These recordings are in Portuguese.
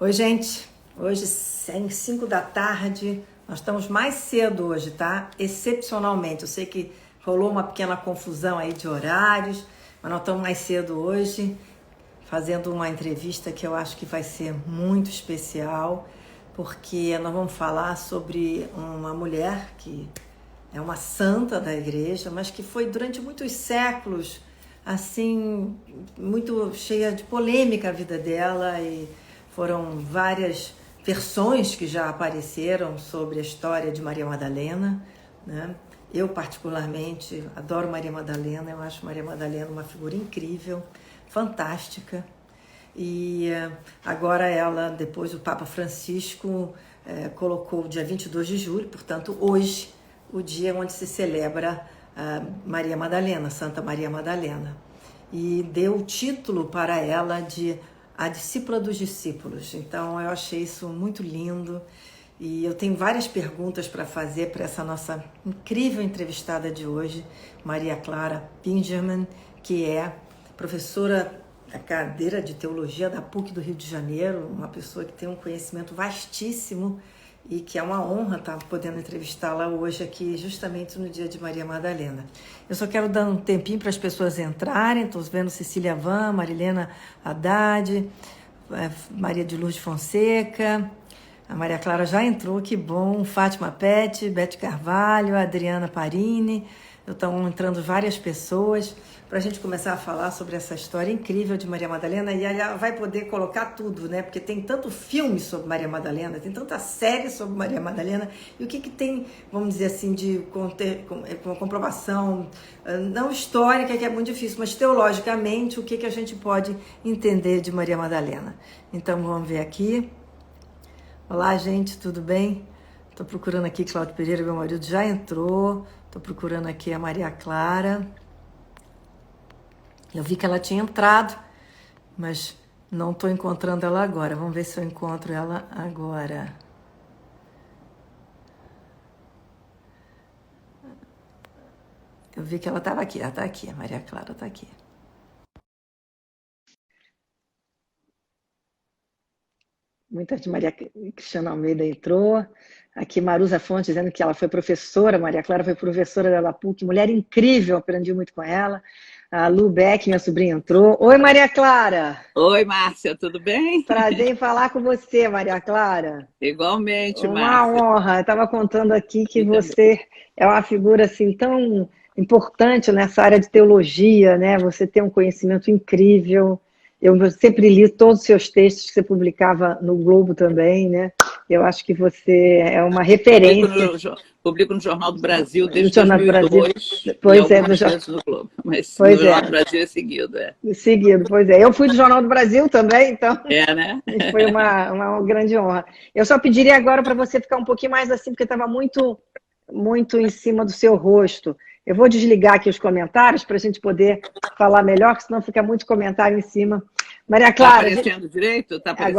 Oi, gente. Hoje, 5 da tarde, nós estamos mais cedo hoje, tá? Excepcionalmente. Eu sei que rolou uma pequena confusão aí de horários, mas nós estamos mais cedo hoje, fazendo uma entrevista que eu acho que vai ser muito especial, porque nós vamos falar sobre uma mulher que é uma santa da igreja, mas que foi durante muitos séculos, assim, muito cheia de polêmica a vida dela, e foram várias versões que já apareceram sobre a história de Maria Madalena, né? Eu, particularmente, adoro Maria Madalena, eu acho Maria Madalena uma figura incrível, fantástica. E agora ela, depois o Papa Francisco, colocou o dia 22 de julho, portanto, hoje, o dia onde se celebra Maria Madalena, Santa Maria Madalena. E deu o título para ela de a discípula dos discípulos. Então, eu achei isso muito lindo. E eu tenho várias perguntas para fazer para essa nossa incrível entrevistada de hoje, Maria Clara Pingerman, que é professora da cadeira de Teologia da PUC do Rio de Janeiro, uma pessoa que tem um conhecimento vastíssimo e que é uma honra estar podendo entrevistá-la hoje aqui, justamente no dia de Maria Madalena. Eu só quero dar um tempinho para as pessoas entrarem. Estou vendo Cecília Van, Marilena Haddad, Maria de Lourdes Fonseca, a Maria Clara já entrou, que bom, Fátima Pet, Beth Carvalho, Adriana Parini. Estão entrando várias pessoas para a gente começar a falar sobre essa história incrível de Maria Madalena, e ela vai poder colocar tudo, né? Porque tem tanto filme sobre Maria Madalena, tem tanta série sobre Maria Madalena, e o que tem, vamos dizer assim, de comprovação, não histórica, que é muito difícil, mas teologicamente, o que a gente pode entender de Maria Madalena. Então, vamos ver aqui. Olá, gente, tudo bem? Estou procurando aqui Cláudio Pereira, meu marido já entrou. Estou procurando aqui a Maria Clara. Eu vi que ela tinha entrado, mas não estou encontrando ela agora. Vamos ver se eu encontro ela agora. Eu vi que ela estava aqui. Ela está aqui, a Maria Clara está aqui. Muita gente, Maria Cristina Almeida entrou. Aqui Marusa Fonte dizendo que ela foi professora, Maria Clara foi professora da PUC, mulher incrível, aprendi muito com ela. A Lu Beck, minha sobrinha, entrou. Oi, Maria Clara! Oi, Márcia, tudo bem? Prazer em falar com você, Maria Clara. Igualmente, Uma Márcia. honra. Eu estava contando aqui que você é uma figura assim tão importante nessa área de teologia, né? Você tem um conhecimento incrível. Eu sempre li todos os seus textos que você publicava no Globo também, né? Eu acho que você é uma referência. Publico no Jornal do Brasil desde No Jornal do Brasil. 2002 e Pois é, algumas vezes no Globo, mas no pois Jornal é. do Brasil é seguido, Seguido, pois é. Eu fui do Jornal do Brasil também, então né? foi uma grande honra. Eu só pediria agora para você ficar um pouquinho mais assim, porque estava muito em cima do seu rosto. Eu vou desligar aqui os comentários para a gente poder falar melhor, porque senão fica muito comentário em cima. Maria Clara... Está aparecendo direito? Tá aparecendo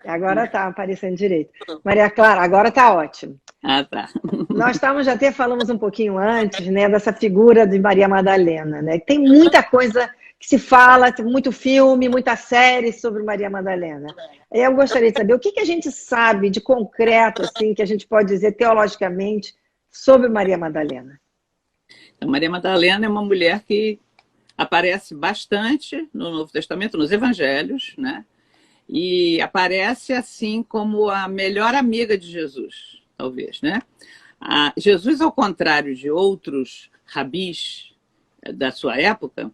agora está aparecendo direito. Maria Clara, agora está ótimo. Ah, tá. Nós estávamos, já até falamos um pouquinho antes, né, dessa figura de Maria Madalena, né? Tem muita coisa que se fala, tem muito filme, muita série sobre Maria Madalena. Eu gostaria de saber o que a gente sabe de concreto, assim, que a gente pode dizer teologicamente sobre Maria Madalena. Então, Maria Madalena é uma mulher que aparece bastante no Novo Testamento, nos Evangelhos, né? E aparece assim como a melhor amiga de Jesus, talvez, né? Jesus, ao contrário de outros rabis da sua época,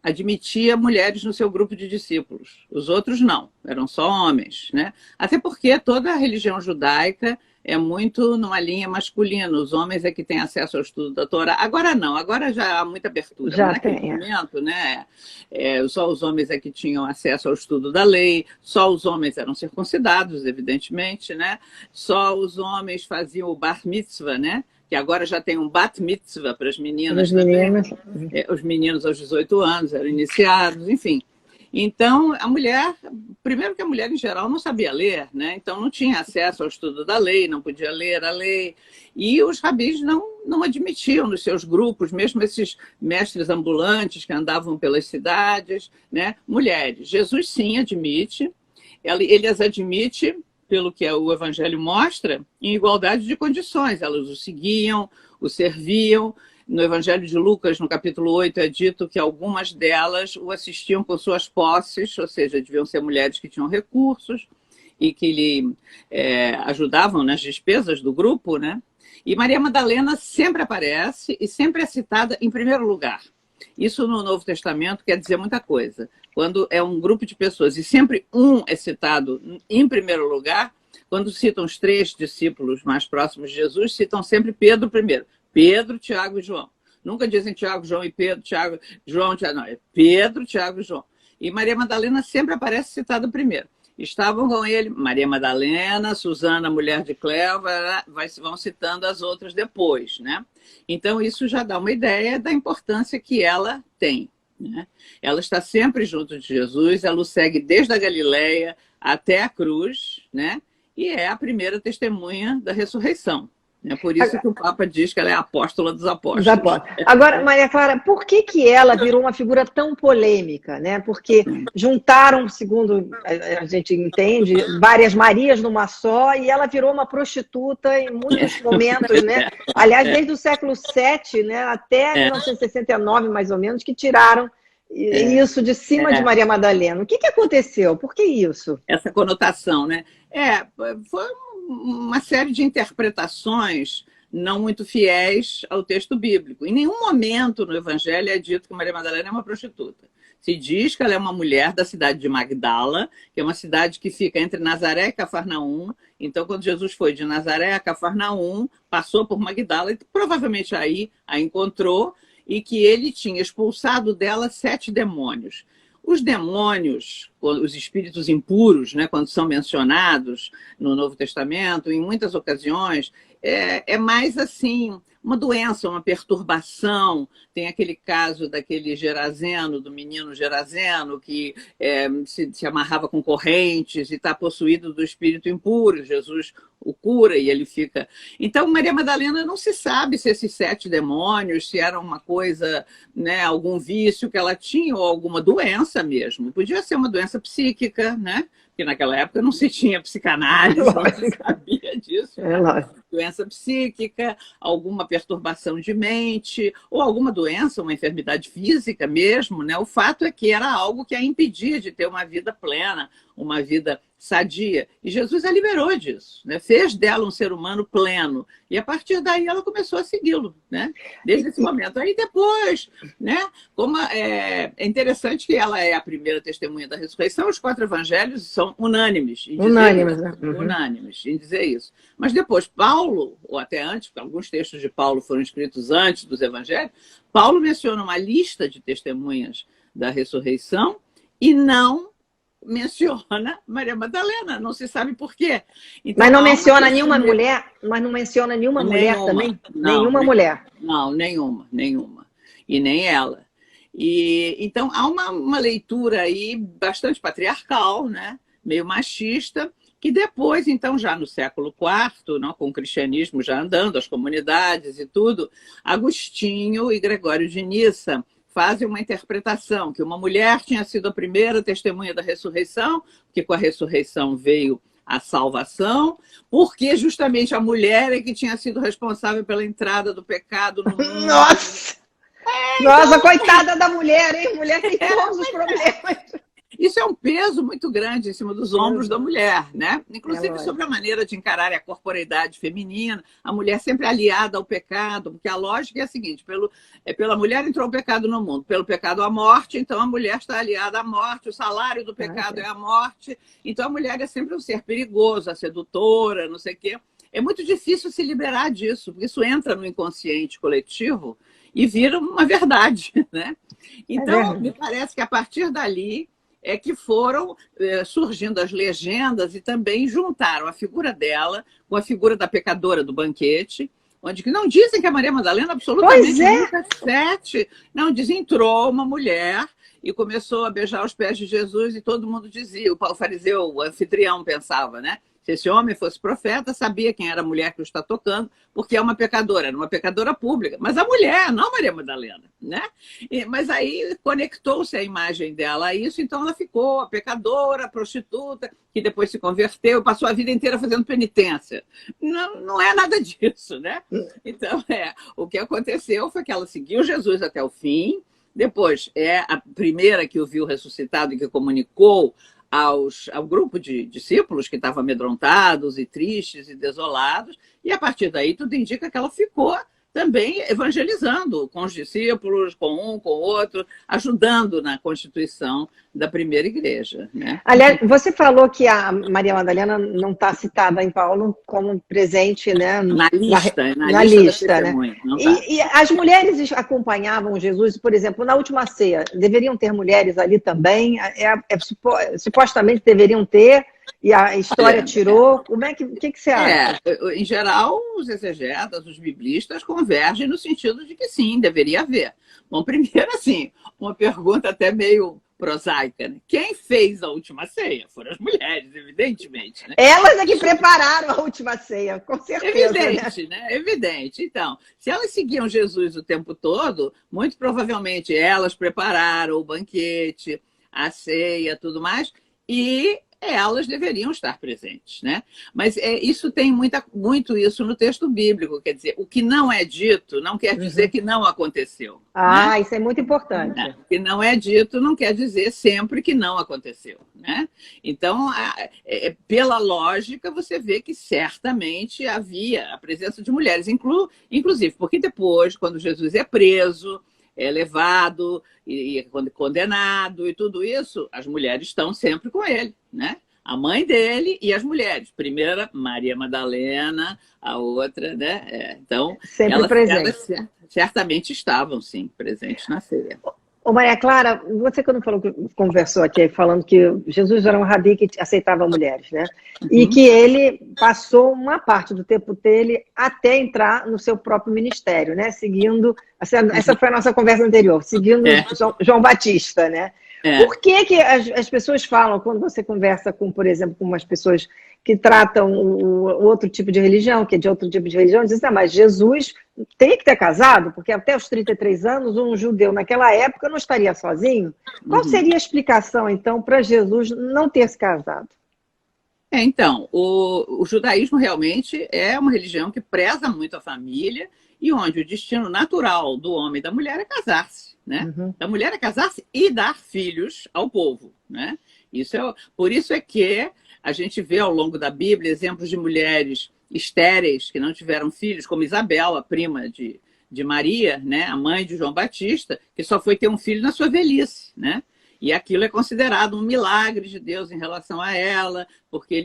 admitia mulheres no seu grupo de discípulos. Os outros não, eram só homens, né? Até porque toda a religião judaica é muito numa linha masculina. Os homens é que têm acesso ao estudo da Torá. Agora não, agora já há muita abertura. Já naquele tem, momento, né? Só os homens é que tinham acesso ao estudo da lei, só os homens eram circuncidados, evidentemente, né? Só os homens faziam o bar mitzvah, né? Que agora já tem um bat mitzvah para as meninas também. Os meninos aos 18 anos eram iniciados, enfim. Então, a mulher, primeiro que a mulher em geral não sabia ler, né? Então não tinha acesso ao estudo da lei, não podia ler a lei, e os rabis não admitiam nos seus grupos, mesmo esses mestres ambulantes que andavam pelas cidades, né? Mulheres. Jesus sim admite, ele as admite, pelo que o Evangelho mostra, em igualdade de condições. Elas o seguiam, o serviam. No Evangelho de Lucas, no capítulo 8, é dito que algumas delas o assistiam com suas posses, ou seja, deviam ser mulheres que tinham recursos e que lhe ajudavam nas despesas do grupo, né? E Maria Madalena sempre aparece e sempre é citada em primeiro lugar. Isso no Novo Testamento quer dizer muita coisa. Quando é um grupo de pessoas e sempre um é citado em primeiro lugar, quando citam os 3 discípulos mais próximos de Jesus, citam sempre Pedro primeiro. Pedro, Tiago e João. Nunca dizem Tiago, João e Pedro, Tiago, João, Tiago, não. É Pedro, Tiago e João. E Maria Madalena sempre aparece citada primeiro. Estavam com ele Maria Madalena, Susana, mulher de Cleva, vão citando as outras depois, né? Então, isso já dá uma ideia da importância que ela tem, né? Ela está sempre junto de Jesus, ela o segue desde a Galileia até a cruz, né? E é a primeira testemunha da ressurreição. É por isso que o Papa diz que ela é a apóstola dos apóstolos. Agora, Maria Clara, por que ela virou uma figura tão polêmica, né? Porque juntaram, segundo a gente entende, várias Marias numa só, e ela virou uma prostituta em muitos momentos, né? Aliás, desde o século VII, né, até 1969, mais ou menos, que tiraram isso de cima de Maria Madalena. O que aconteceu? Por que isso? Essa conotação, né? Foi uma série de interpretações não muito fiéis ao texto bíblico. Em nenhum momento no Evangelho é dito que Maria Madalena é uma prostituta. Se diz que ela é uma mulher da cidade de Magdala, que é uma cidade que fica entre Nazaré e Cafarnaum. Então, quando Jesus foi de Nazaré a Cafarnaum, passou por Magdala e provavelmente aí a encontrou, e que ele tinha expulsado dela 7 demônios. Os demônios, os espíritos impuros, né, quando são mencionados no Novo Testamento, em muitas ocasiões, é mais assim, uma doença, uma perturbação. Tem aquele caso daquele Gerazeno, do menino Gerazeno, que se amarrava com correntes e está possuído do espírito impuro. Jesus o cura e ele fica... Então, Maria Madalena não se sabe se esses 7 demônios, se era uma coisa, né, algum vício que ela tinha ou alguma doença mesmo. Podia ser uma doença psíquica, né? Porque naquela época não se tinha psicanálise, não se sabia disso. Doença psíquica, alguma perturbação de mente, ou alguma doença, uma enfermidade física mesmo, né? O fato é que era algo que a impedia de ter uma vida plena, uma vida sadia. E Jesus a liberou disso, né? Fez dela um ser humano pleno. E a partir daí ela começou a segui-lo, né? Desde esse momento. Aí depois, né? Como é interessante que ela é a primeira testemunha da ressurreição, os 4 evangelhos são unânimes em dizer isso. Mas depois, Paulo, ou até antes, porque alguns textos de Paulo foram escritos antes dos evangelhos, Paulo menciona uma lista de testemunhas da ressurreição e não menciona Maria Madalena, não se sabe por quê. Então, mas não menciona nenhuma mulher, mas não menciona nenhuma mulher também? Nenhuma mulher? Não, nenhuma. E nem ela. E, então, há uma leitura aí bastante patriarcal, né? Meio machista, que depois, então, já no século IV, não, com o cristianismo já andando, as comunidades e tudo, Agostinho e Gregório de Nissa fazem uma interpretação que uma mulher tinha sido a primeira testemunha da ressurreição, que com a ressurreição veio a salvação, porque justamente a mulher é que tinha sido responsável pela entrada do pecado no mundo. Nossa! Nossa, coitada da mulher, hein? Mulher tem todos os problemas. Isso é um peso muito grande em cima dos ombros da mulher, né? Inclusive sobre a maneira de encarar a corporeidade feminina, a mulher sempre aliada ao pecado, porque a lógica é a seguinte, pela mulher entrou o pecado no mundo, pelo pecado a morte, então a mulher está aliada à morte, o salário do pecado é a morte, então a mulher é sempre um ser perigoso, a sedutora, não sei o quê. É muito difícil se liberar disso, porque isso entra no inconsciente coletivo e vira uma verdade, né? Então, me parece que a partir dali é que foram surgindo as legendas e também juntaram a figura dela com a figura da pecadora do banquete, onde que não dizem que a Maria Madalena absolutamente nunca não dizem, entrou uma mulher e começou a beijar os pés de Jesus e todo mundo dizia, o fariseu, o anfitrião pensava, né? Se esse homem fosse profeta, sabia quem era a mulher que o está tocando, porque é uma pecadora, era uma pecadora pública. Mas a mulher, não Maria Madalena, né? Mas aí conectou-se a imagem dela a isso, então ela ficou a pecadora, a prostituta, que depois se converteu, passou a vida inteira fazendo penitência. Não, não é nada disso, né? Então, o que aconteceu foi que ela seguiu Jesus até o fim, depois é a primeira que o viu ressuscitado e que comunicou ao grupo de discípulos que estavam amedrontados e tristes e desolados, e a partir daí tudo indica que ela ficou também evangelizando com os discípulos, com um, com o outro, ajudando na constituição da primeira igreja, né? Aliás, você falou que a Maria Madalena não está citada em Paulo como presente, né? Na lista né? Tá. E as mulheres acompanhavam Jesus, por exemplo, na última ceia, deveriam ter mulheres ali também? Supostamente deveriam ter, e a história tirou. Como é que você acha? Em geral, os exegetas, os biblistas convergem no sentido de que sim, deveria haver. Bom, primeiro, assim, uma pergunta até meio prosaica, né? Quem fez a última ceia? Foram as mulheres, evidentemente, né? Elas é que prepararam a última ceia, com certeza. Evidente, né? Evidente. Então, se elas seguiam Jesus o tempo todo, muito provavelmente elas prepararam o banquete, a ceia, tudo mais, e elas deveriam estar presentes, né? Mas isso tem muito isso no texto bíblico, quer dizer, o que não é dito não quer dizer que não aconteceu. Né? Isso é muito importante. O que não é dito não quer dizer sempre que não aconteceu, né? Então, pela lógica, você vê que certamente havia a presença de mulheres, inclusive, porque depois, quando Jesus é preso, é levado e condenado e tudo isso, as mulheres estão sempre com ele, né? A mãe dele e as mulheres. Primeira, Maria Madalena, a outra, né? Então, elas certamente estavam, sim, presentes na ceia. Ô Maria Clara, você quando conversou aqui, falando que Jesus era um rabi que aceitava mulheres, né? E que ele passou uma parte do tempo dele até entrar no seu próprio ministério, né? Seguindo, essa foi a nossa conversa anterior, seguindo João Batista, né? Por que as pessoas falam, quando você conversa com, por exemplo, com umas pessoas que tratam o outro tipo de religião, que é de outro tipo de religião, dizem, mas Jesus tem que ter casado, porque até os 33 anos, um judeu naquela época não estaria sozinho. Qual seria a explicação, então, para Jesus não ter se casado? Então, o judaísmo realmente é uma religião que preza muito a família e onde o destino natural do homem e da mulher é casar-se, né? Da mulher é casar-se e dar filhos ao povo, né? Por isso é que a gente vê ao longo da Bíblia exemplos de mulheres estéreis que não tiveram filhos, como Isabel, a prima de Maria, né? A mãe de João Batista, que só foi ter um filho na sua velhice, né? E aquilo é considerado um milagre de Deus em relação a ela, porque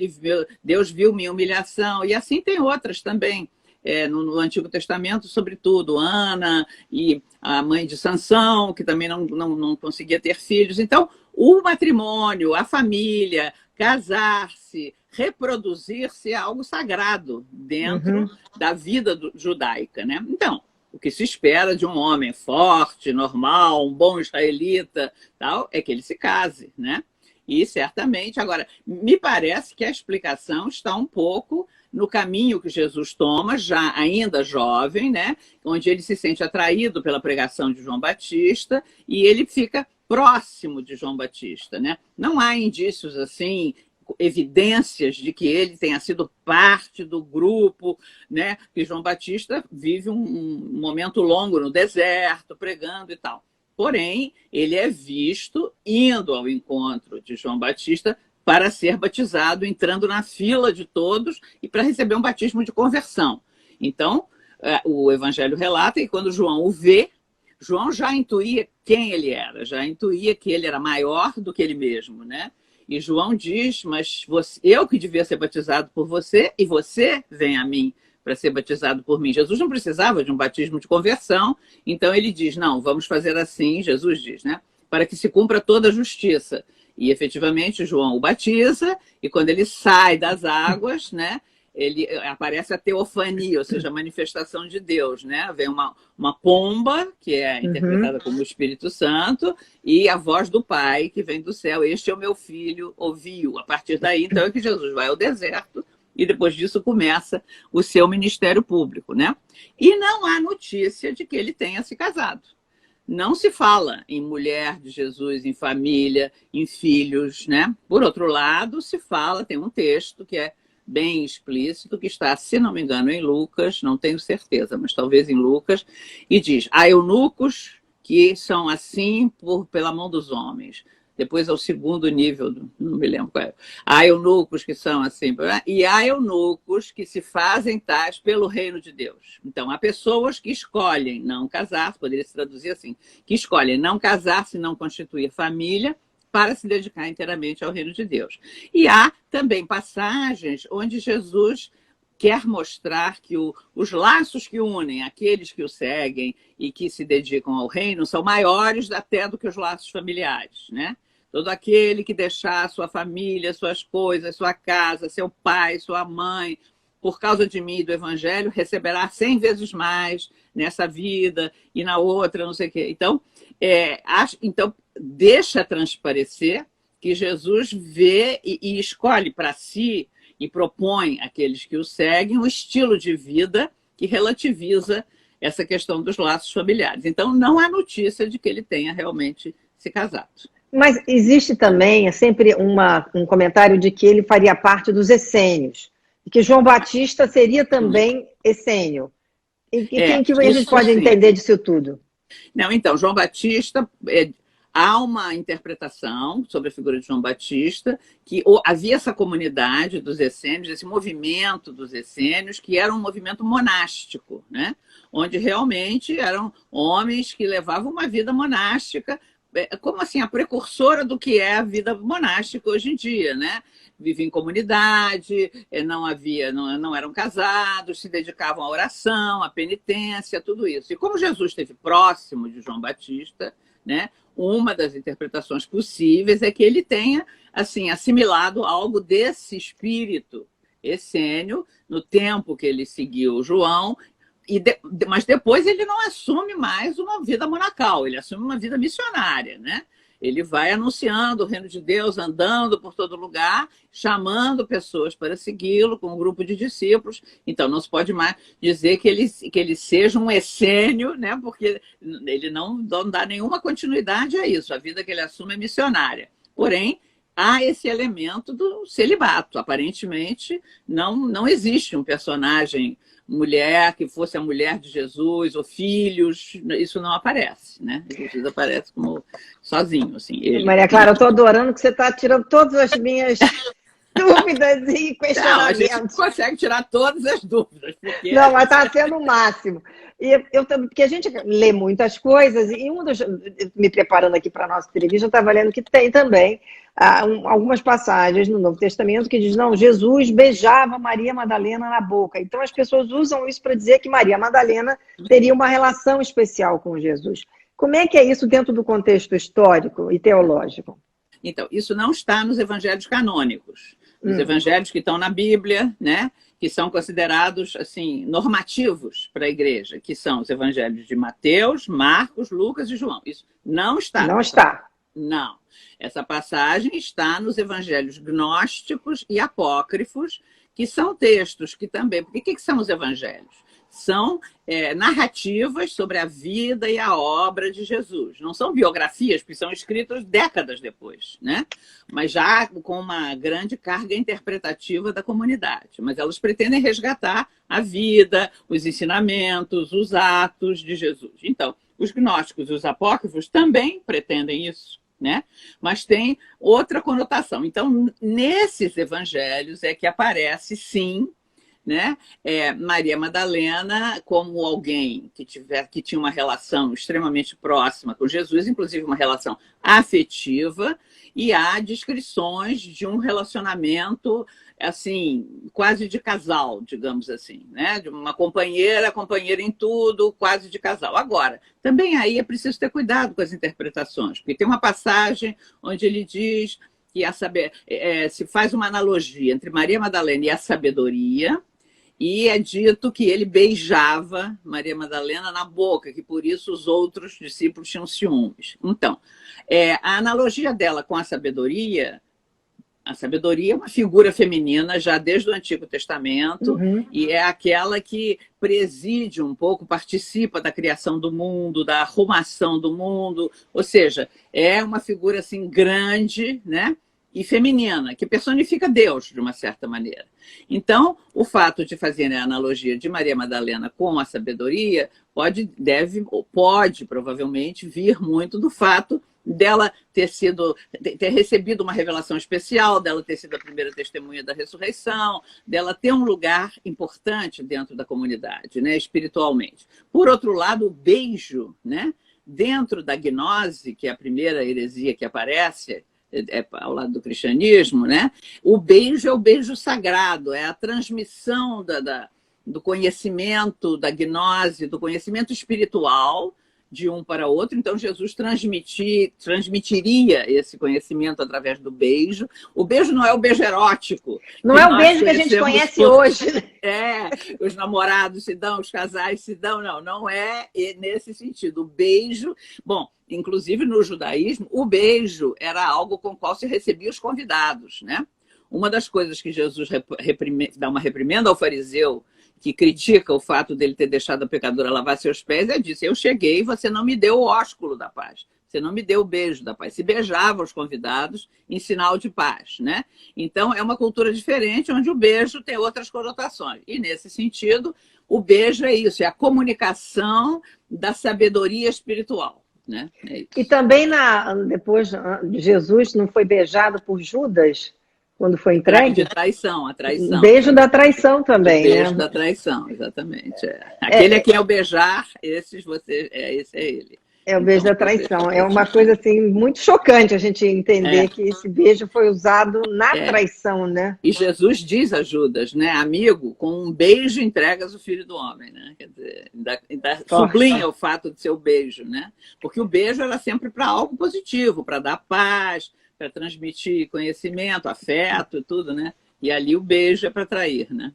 Deus viu minha humilhação. E assim tem outras também. No Antigo Testamento, sobretudo, Ana e a mãe de Sansão, que também não conseguia ter filhos. Então, o matrimônio, a família, casar-se, reproduzir-se é algo sagrado dentro da vida judaica, né? Então, o que se espera de um homem forte, normal, um bom israelita, tal, é que ele se case, né? E certamente, agora, me parece que a explicação está um pouco no caminho que Jesus toma, já ainda jovem, né? Onde ele se sente atraído pela pregação de João Batista e ele fica próximo de João Batista, né? Não há indícios assim, evidências de que ele tenha sido parte do grupo, né? Que João Batista vive um momento longo no deserto, pregando e tal. Porém, ele é visto indo ao encontro de João Batista para ser batizado, entrando na fila de todos e para receber um batismo de conversão. Então, o Evangelho relata que quando João o vê, João já intuía quem ele era, já intuía que ele era maior do que ele mesmo, né? E João diz, mas eu que devia ser batizado por você e você vem a mim para ser batizado por mim. Jesus não precisava de um batismo de conversão, então ele diz, não, vamos fazer assim, Jesus diz, né? Para que se cumpra toda a justiça. E efetivamente João o batiza, e quando ele sai das águas, né, ele aparece a teofania, ou seja, a manifestação de Deus, né? Vem uma pomba, que é interpretada como o Espírito Santo, e a voz do Pai, que vem do céu. Este é o meu filho, ouvi-o. A partir daí, então, é que Jesus vai ao deserto, e depois disso começa o seu ministério público, né? E não há notícia de que ele tenha se casado. Não se fala em mulher de Jesus, em família, em filhos, né? Por outro lado, se fala, tem um texto que é bem explícito, que está, se não me engano, em Lucas, não tenho certeza, mas talvez em Lucas, e diz: há eunucos que são assim pela mão dos homens. Depois é o segundo nível, não me lembro qual é. Há eunucos que são assim, e há eunucos que se fazem tais pelo reino de Deus. Então, há pessoas que escolhem não casar, poderia se traduzir assim, que escolhem não casar-se, não constituir família, para se dedicar inteiramente ao reino de Deus. E há também passagens onde Jesus quer mostrar que os laços que unem aqueles que o seguem e que se dedicam ao reino são maiores até do que os laços familiares, né? Todo aquele que deixar sua família, suas coisas, sua casa, seu pai, sua mãe, por causa de mim e do evangelho, receberá 100 vezes mais nessa vida e na outra, não sei o quê. Então, deixa transparecer que Jesus vê e escolhe para si e propõe àqueles que o seguem um estilo de vida que relativiza essa questão dos laços familiares. Então, não há notícia de que ele tenha realmente se casado. Mas existe também sempre um comentário de que ele faria parte dos essênios, e que João Batista seria também essênio. E quem que a gente pode entender disso tudo? Não, então, João Batista... Há uma interpretação sobre a figura de João Batista, que havia essa comunidade dos essênios, esse movimento dos essênios, que era um movimento monástico, né? Onde realmente eram homens que levavam uma vida monástica, como assim, a precursora do que é a vida monástica hoje em dia, né? Viviam em comunidade, não eram casados, se dedicavam à oração, à penitência, tudo isso. E como Jesus esteve próximo de João Batista, né? Uma das interpretações possíveis é que ele tenha assim assimilado algo desse espírito essênio no tempo que ele seguiu João, mas depois ele não assume mais uma vida monacal, ele assume uma vida missionária, né? Ele vai anunciando o reino de Deus, andando por todo lugar, chamando pessoas para segui-lo, com um grupo de discípulos. Então, não se pode mais dizer que ele seja um essênio, né? Porque ele não dá nenhuma continuidade a isso. A vida que ele assume é missionária. Porém, há esse elemento do celibato. Aparentemente, não existe um personagem mulher que fosse a mulher de Jesus, ou filhos, isso não aparece, né? Jesus aparece como sozinho, assim. Ele... Maria Clara, eu estou adorando que você está tirando todas as minhas dúvidas e questionamentos. Não, a gente não consegue tirar todas as dúvidas. Porque... Não, mas está sendo o máximo. Porque a gente lê muitas coisas, e me preparando aqui para a nossa entrevista, eu estava lendo que tem também algumas passagens no Novo Testamento que diz, não, Jesus beijava Maria Madalena na boca. Então as pessoas usam isso para dizer que Maria Madalena teria uma relação especial com Jesus. Como é que é isso dentro do contexto histórico e teológico? Então, isso não está nos evangelhos canônicos. Os evangelhos que estão na Bíblia, né? Que são considerados assim normativos para a igreja, que são os evangelhos de Mateus, Marcos, Lucas e João. Isso não está. Não está. Não. Essa passagem está nos evangelhos gnósticos e apócrifos, que são textos que também... Porque o que são os evangelhos? São narrativas sobre a vida e a obra de Jesus. Não são biografias, porque são escritas décadas depois, né? Mas já com uma grande carga interpretativa da comunidade. Mas elas pretendem resgatar a vida, os ensinamentos, os atos de Jesus. Então, os gnósticos e os apócrifos também pretendem isso, né? Mas tem outra conotação. Então, nesses evangelhos é que aparece, sim, né? Maria Madalena como alguém que tinha uma relação extremamente próxima com Jesus, inclusive uma relação afetiva, e há descrições de um relacionamento assim, quase de casal, digamos assim, né? De uma companheira em tudo, quase de casal. Agora, também aí é preciso ter cuidado com as interpretações, porque tem uma passagem onde ele diz que se faz uma analogia entre Maria Madalena e a sabedoria, e é dito que ele beijava Maria Madalena na boca, que por isso os outros discípulos tinham ciúmes. Então, a analogia dela com a sabedoria é uma figura feminina já desde o Antigo Testamento, e é aquela que preside um pouco, participa da criação do mundo, da arrumação do mundo, ou seja, é uma figura assim dgrande, né? E feminina, que personifica Deus, de uma certa maneira. Então, o fato de fazer a analogia de Maria Madalena com a sabedoria pode provavelmente vir muito do fato dela ter recebido uma revelação especial, dela ter sido a primeira testemunha da ressurreição, dela ter um lugar importante dentro da comunidade, né, espiritualmente. Por outro lado, o beijo, né, dentro da gnose, que é a primeira heresia que aparece, ao lado do cristianismo, né? O beijo é o beijo sagrado, é a transmissão do conhecimento, da gnose, do conhecimento espiritual de um para outro. Então, Jesus transmitiria esse conhecimento através do beijo. O beijo não é o beijo erótico. Não é o beijo que a gente conhece hoje. Os namorados se dão, os casais se dão. Não é nesse sentido. O beijo... Bom, inclusive no judaísmo, o beijo era algo com o qual se recebia os convidados, né? Uma das coisas que Jesus dá uma reprimenda ao fariseu, que critica o fato dele ter deixado a pecadora lavar seus pés, disse: eu cheguei e você não me deu o ósculo da paz, você não me deu o beijo da paz. Se beijava os convidados em sinal de paz, né? Então, é uma cultura diferente, onde o beijo tem outras conotações. E, nesse sentido, o beijo é isso, é a comunicação da sabedoria espiritual, né? É isso. E também, depois, Jesus não foi beijado por Judas? Quando foi entregue? De traição, a traição. Beijo da traição também, beijo, né? Da traição, exatamente. Aquele a quem eu beijar, esse é ele. É o beijo da traição. É uma coisa assim muito chocante a gente entender que esse beijo foi usado na traição, né? E Jesus diz a Judas, né? Amigo, com um beijo entregas o filho do homem, né? Quer dizer, ainda sublinha o fato de ser o beijo, né? Porque o beijo era sempre para algo positivo, para dar paz, para transmitir conhecimento, afeto e tudo, né? E ali o beijo é para trair, né?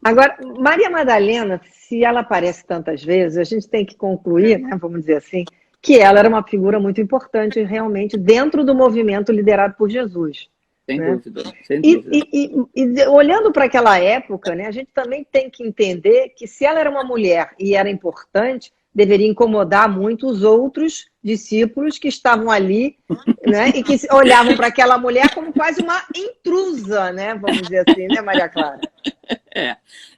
Agora, Maria Madalena, se ela aparece tantas vezes, a gente tem que concluir, né, vamos dizer assim, que ela era uma figura muito importante realmente dentro do movimento liderado por Jesus. Sem né? dúvida, sem dúvida. E olhando para aquela época, né, a gente também tem que entender que se ela era uma mulher e era importante, deveria incomodar muito os outros discípulos que estavam ali, né, e que olhavam para aquela mulher como quase uma intrusa, né, vamos dizer assim, né, Maria Clara?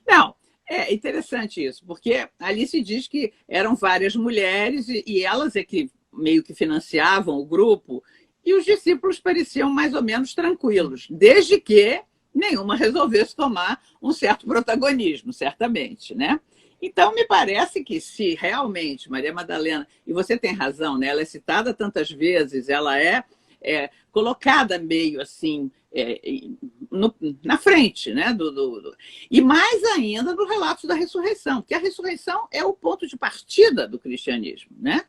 Não, é interessante isso, porque ali se diz que eram várias mulheres e elas é que meio que financiavam o grupo, e os discípulos pareciam mais ou menos tranquilos, desde que nenhuma resolvesse tomar um certo protagonismo, certamente, né? Então, me parece que se realmente Maria Madalena, e você tem razão, né? Ela é citada tantas vezes, ela é colocada meio assim, na frente, né? E mais ainda no relato da ressurreição, porque a ressurreição é o ponto de partida do cristianismo, né?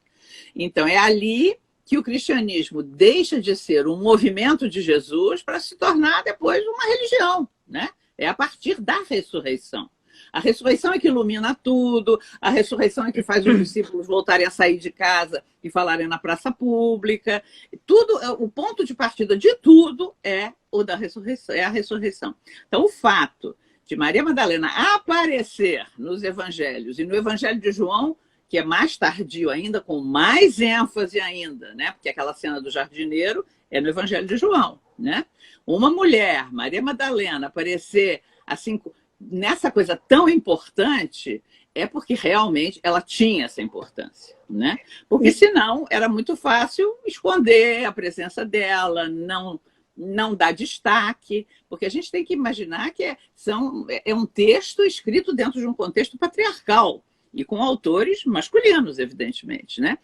Então, é ali que o cristianismo deixa de ser um movimento de Jesus para se tornar depois uma religião, né? É a partir da ressurreição. A ressurreição é que ilumina tudo, a ressurreição é que faz os discípulos voltarem a sair de casa e falarem na praça pública. Tudo, o ponto de partida de tudo é o da ressurreição, é a ressurreição. Então, o fato de Maria Madalena aparecer nos evangelhos, e no evangelho de João, que é mais tardio ainda, com mais ênfase ainda, né? Porque aquela cena do jardineiro é no evangelho de João, né? Uma mulher, Maria Madalena, aparecer assim, nessa coisa tão importante, é porque realmente ela tinha essa importância, né? Porque senão era muito fácil esconder a presença dela, não dar destaque, porque a gente tem que imaginar que é um texto escrito dentro de um contexto patriarcal e com autores masculinos, evidentemente, né?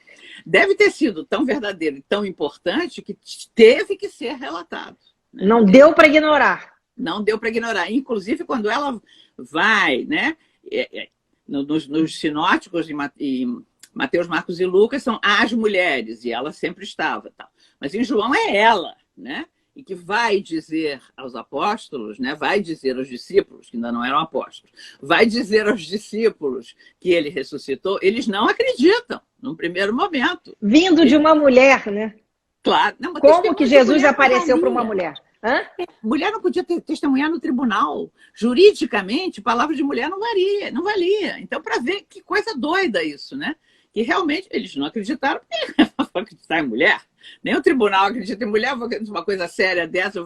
Deve ter sido tão verdadeiro e tão importante que teve que ser relatado, né? Não deu para ignorar. Não deu para ignorar. Inclusive, quando ela vai, né, nos sinóticos, em Mateus, Marcos e Lucas, são as mulheres, e ela sempre estava. Tal. Mas em João é ela, né? e que vai dizer aos apóstolos, né, vai dizer aos discípulos, que ainda não eram apóstolos, vai dizer aos discípulos que ele ressuscitou, eles não acreditam, num primeiro momento. Vindo de uma mulher, né? Claro. Não, mas como que Jesus mulher apareceu para uma mulher? Hã? Mulher não podia testemunhar no tribunal. Juridicamente, palavra de mulher não valia. Então, para ver que coisa doida isso, né? Que realmente eles não acreditaram, porque acreditar em mulher. Nem o tribunal acredita em mulher, uma coisa séria dessa.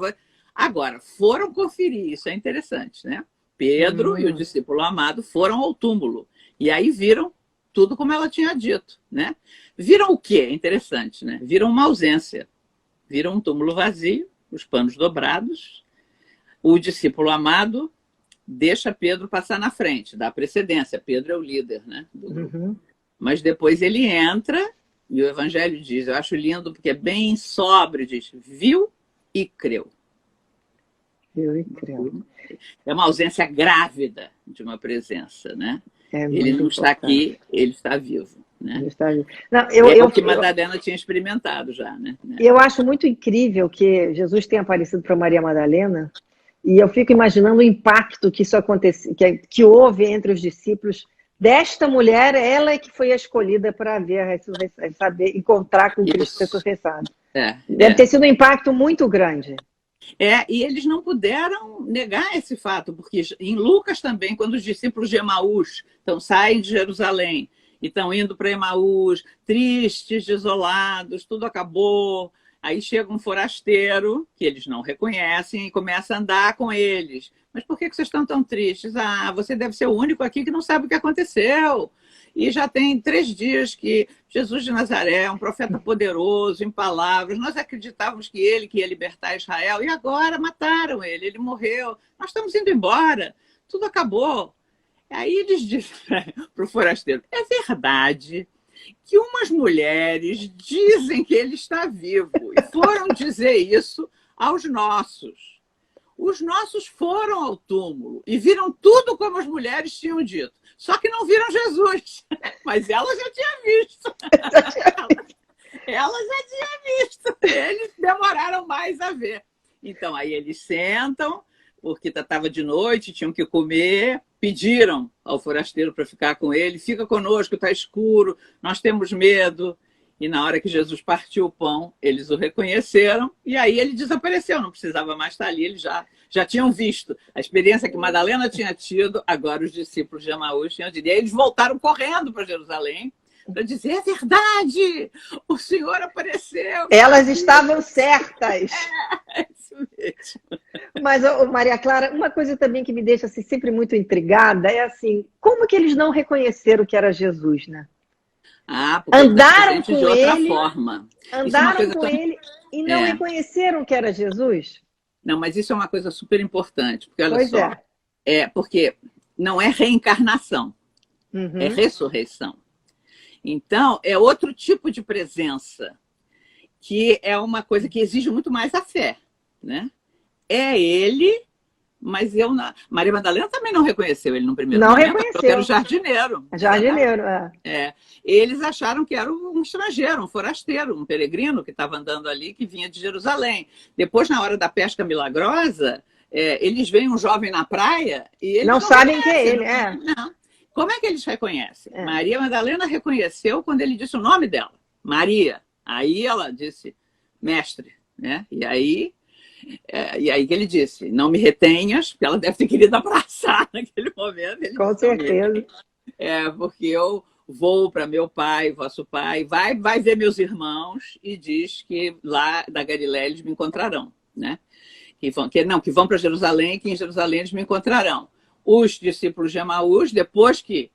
Agora, foram conferir, isso é interessante, né? Pedro e o discípulo amado foram ao túmulo. E aí viram tudo como ela tinha dito, né? Viram o quê? Interessante, né? Viram uma ausência. Viram um túmulo vazio, os panos dobrados. O discípulo amado deixa Pedro passar na frente, dá precedência. Pedro é o líder, né, do grupo. Mas depois ele entra, e o Evangelho diz, eu acho lindo porque é bem sóbrio, diz, viu e creu. Viu e creu. É uma ausência grávida de uma presença, né? Ele não está aqui, ele está vivo. Né? Ele está vivo. Não, o que Madalena tinha experimentado já. Né? Eu acho muito incrível que Jesus tenha aparecido para Maria Madalena, e eu fico imaginando o impacto que isso aconteceu, que houve entre os discípulos desta mulher. Ela é que foi a escolhida para ver a ressurreição, saber encontrar com Cristo ressuscitado. Deve ter sido um impacto muito grande. E eles não puderam negar esse fato, porque em Lucas também, quando os discípulos de Emaús saem de Jerusalém e estão indo para Emaús, tristes, desolados, tudo acabou, aí chega um forasteiro, que eles não reconhecem, e começa a andar com eles. Mas por que vocês estão tão tristes? Ah, você deve ser o único aqui que não sabe o que aconteceu. E já tem 3 dias que Jesus de Nazaré é um profeta poderoso, em palavras. Nós acreditávamos que ele que ia libertar Israel. E agora mataram ele, ele morreu. Nós estamos indo embora. Tudo acabou. Aí eles dizem para o forasteiro, é verdade que umas mulheres dizem que ele está vivo. E foram dizer isso aos nossos. Os nossos foram ao túmulo e viram tudo como as mulheres tinham dito. Só que não viram Jesus. Mas ela já tinha visto. Ela já tinha visto. Eles demoraram mais a ver. Então, aí eles sentam, porque estava de noite, tinham que comer, pediram ao forasteiro para ficar com ele. Fica conosco, está escuro, nós temos medo. E na hora que Jesus partiu o pão, eles o reconheceram e aí ele desapareceu, não precisava mais estar ali, eles já tinham visto. A experiência que Madalena tinha tido, agora os discípulos de Emaús tinham tido. E aí eles voltaram correndo para Jerusalém para dizer, é verdade, o Senhor apareceu. Elas estavam certas. É isso mesmo. Mas, Maria Clara, uma coisa também que me deixa assim, sempre muito intrigada é assim, como que eles não reconheceram que era Jesus, né? Porque andaram com de outra ele, forma. Andaram com ele e não reconheceram que era Jesus? Não, mas isso é uma coisa super importante, porque olha só, porque não é reencarnação, é ressurreição. Então, é outro tipo de presença, que é uma coisa que exige muito mais a fé, né? É ele, mas Maria Madalena também não reconheceu ele no primeiro momento. Não reconheceu. Era o jardineiro. Jardineiro, Eles acharam que era um estrangeiro, um forasteiro, um peregrino que estava andando ali, que vinha de Jerusalém. Depois, na hora da pesca milagrosa, eles veem um jovem na praia e eles não sabem que é ele. Não. Como é que eles reconhecem? Maria Madalena reconheceu quando ele disse o nome dela, Maria. Aí ela disse, mestre, né? E aí que ele disse, não me retenhas, porque ela deve ter querido abraçar naquele momento. Ele Com certeza. Porque eu vou para meu pai, vosso pai, vai ver meus irmãos e diz que lá da Galiléia eles me encontrarão, né? Que vão para Jerusalém, que em Jerusalém eles me encontrarão. Os discípulos de Emaús, depois que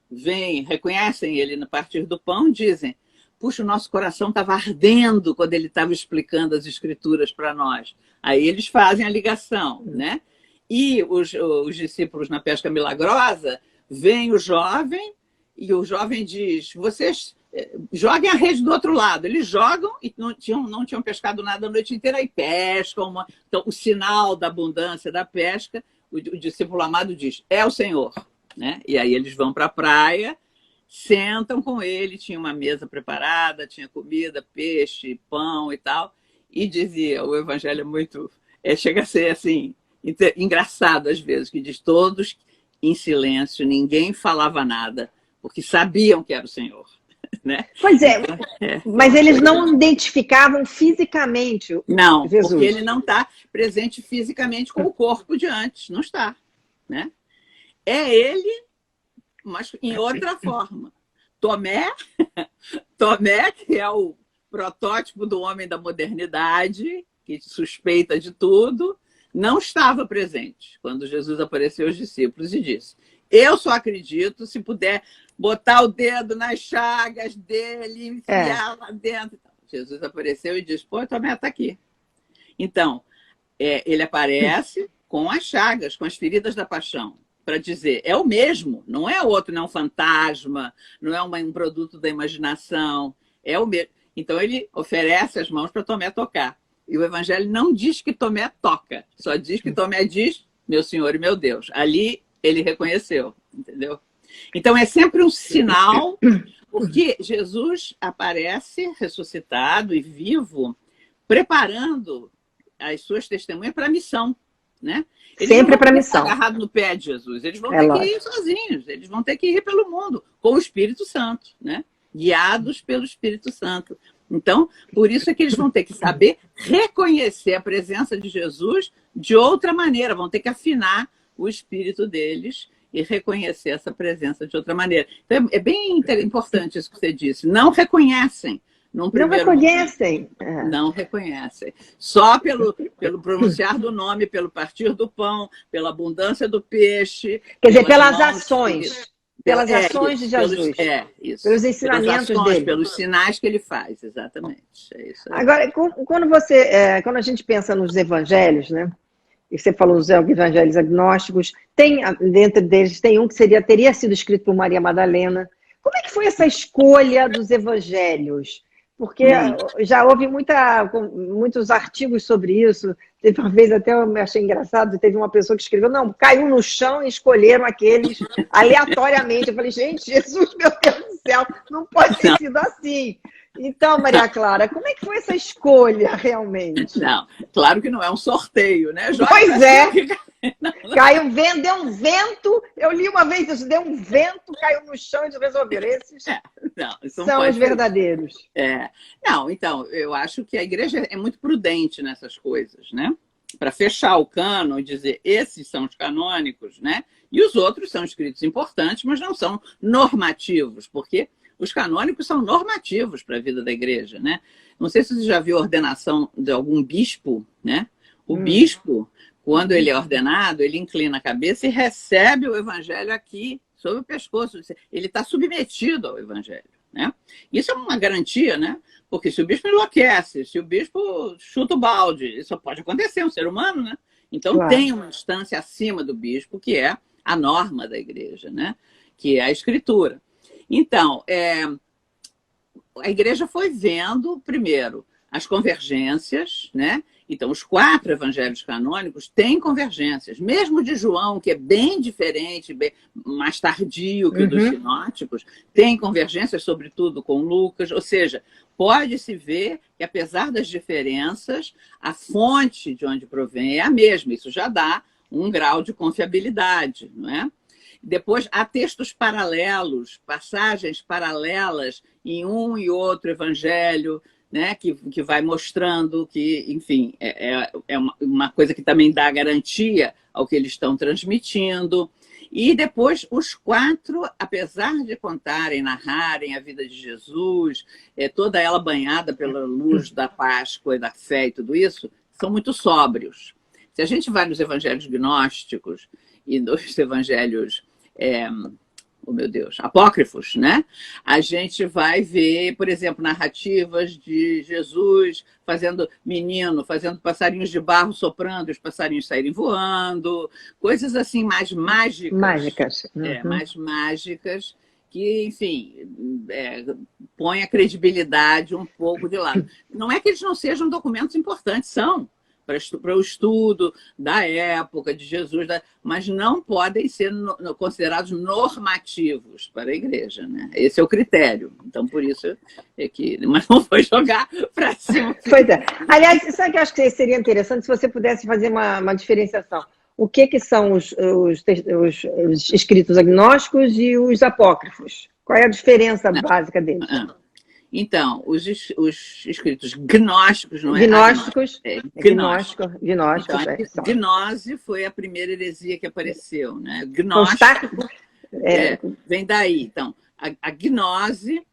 reconhecem ele no partir do pão, dizem, puxa, o nosso coração estava ardendo quando ele estava explicando as escrituras para nós. Aí eles fazem a ligação, né? E os discípulos na pesca milagrosa, vem o jovem e o jovem diz, vocês joguem a rede do outro lado. Eles jogam e não tinham pescado nada a noite inteira e pescam. Então, o sinal da abundância da pesca, o discípulo amado diz, é o Senhor, né? E aí eles vão para a praia, sentam com ele, tinha uma mesa preparada, tinha comida, peixe, pão e tal, e dizia, o evangelho chega a ser assim, engraçado às vezes, que diz todos em silêncio, ninguém falava nada, porque sabiam que era o Senhor. Né? Pois é, Então, mas eles não identificavam fisicamente não, Jesus. porque ele não está presente fisicamente com o corpo de antes, não está. Né? É ele, mas em outra forma. Tomé, que é o protótipo do homem da modernidade, que suspeita de tudo, não estava presente quando Jesus apareceu aos discípulos e disse: eu só acredito se puder botar o dedo nas chagas dele, enfiar lá dentro. Jesus apareceu e disse: pô, Tomé está aqui. Então, ele aparece com as chagas, com as feridas da paixão, para dizer, é o mesmo, não é outro, não é um fantasma, não é um produto da imaginação, é o mesmo. Então, ele oferece as mãos para Tomé tocar. E o Evangelho não diz que Tomé toca, só diz que Tomé diz, meu Senhor e meu Deus. Ali ele reconheceu, entendeu? Então é sempre um sinal, porque Jesus aparece ressuscitado e vivo, preparando as suas testemunhas para a missão, né? Eles sempre para a missão. Agarrado no pé de Jesus, eles vão ter que ir sozinhos, eles vão ter que ir pelo mundo com o Espírito Santo, né? Guiados pelo Espírito Santo. Então, por isso é que eles vão ter que saber reconhecer a presença de Jesus de outra maneira, vão ter que afinar o espírito deles e reconhecer essa presença de outra maneira. Então, é bem importante isso que você disse. Não reconhecem. Não reconhecem. Não reconhecem. Só pelo pronunciar do nome, pelo partir do pão, pela abundância do peixe. Quer dizer, pelas ações. Pelas ações de Jesus. Isso. Pelos ensinamentos dele. Pelos sinais que ele faz, exatamente. É isso aí. Agora, quando a gente pensa nos evangelhos, né? E você falou dos evangelhos agnósticos, dentro deles tem um que teria sido escrito por Maria Madalena. Como é que foi essa escolha dos evangelhos? Porque já houve muitos artigos sobre isso. Teve uma vez, até eu achei engraçado, teve uma pessoa que escreveu, não, caiu no chão e escolheram aqueles aleatoriamente. Eu falei, gente, Jesus, meu Deus do céu, não pode ter sido assim. Então, Maria Clara, como é que foi essa escolha realmente? Não, claro que não é um sorteio, né? Pois é. Caiu, deu um vento. Eu li uma vez isso, deu um vento, caiu no chão e resolveram. Esses são os verdadeiros. Não, então, eu acho que a igreja é muito prudente nessas coisas, né? Para fechar o cânon e dizer, esses são os canônicos, né? E os outros são escritos importantes, mas não são normativos, porque os canônicos são normativos para a vida da igreja, né? Não sei se você já viu a ordenação de algum bispo, né? O bispo, quando ele é ordenado, ele inclina a cabeça e recebe o evangelho aqui, sob o pescoço. Ele está submetido ao evangelho, né? Isso é uma garantia, né? Porque se o bispo enlouquece, se o bispo chuta o balde, isso pode acontecer, um ser humano, né? Então tem uma instância acima do bispo, que é a norma da igreja, né? Que é a escritura. Então, a igreja foi vendo, primeiro, as convergências, né? Então, os 4 evangelhos canônicos têm convergências. Mesmo de João, que é bem diferente, bem mais tardio que o dos sinóticos, tem convergências, sobretudo com Lucas. Ou seja, pode-se ver que, apesar das diferenças, a fonte de onde provém é a mesma. Isso já dá um grau de confiabilidade, não é? Depois, há textos paralelos, passagens paralelas em um e outro evangelho, né, que vai mostrando que, enfim, é uma coisa que também dá garantia ao que eles estão transmitindo. E depois, os 4, apesar de contarem, narrarem a vida de Jesus, toda ela banhada pela luz da Páscoa e da fé e tudo isso, são muito sóbrios. Se a gente vai nos evangelhos gnósticos e nos evangelhos oh meu Deus, apócrifos, né? A gente vai ver, por exemplo, narrativas de Jesus fazendo passarinhos de barro soprando e os passarinhos saírem voando, coisas assim mais mágicas. Mágicas. Mais mágicas, que, enfim, põe a credibilidade um pouco de lado. Não é que eles não sejam documentos importantes, são, para o estudo da época de Jesus, mas não podem ser considerados normativos para a igreja, né? Esse é o critério. Então, por isso é que... Mas não foi jogar para cima. Pois é. Aliás, sabe que eu acho que seria interessante se você pudesse fazer uma diferenciação. O que são os escritos agnósticos e os apócrifos? Qual é a diferença básica deles? Então, os escritos gnósticos, não é? Gnósticos. Gnósticos. Então, gnose foi a primeira heresia que apareceu, né? Gnóstico vem daí. Então, a gnose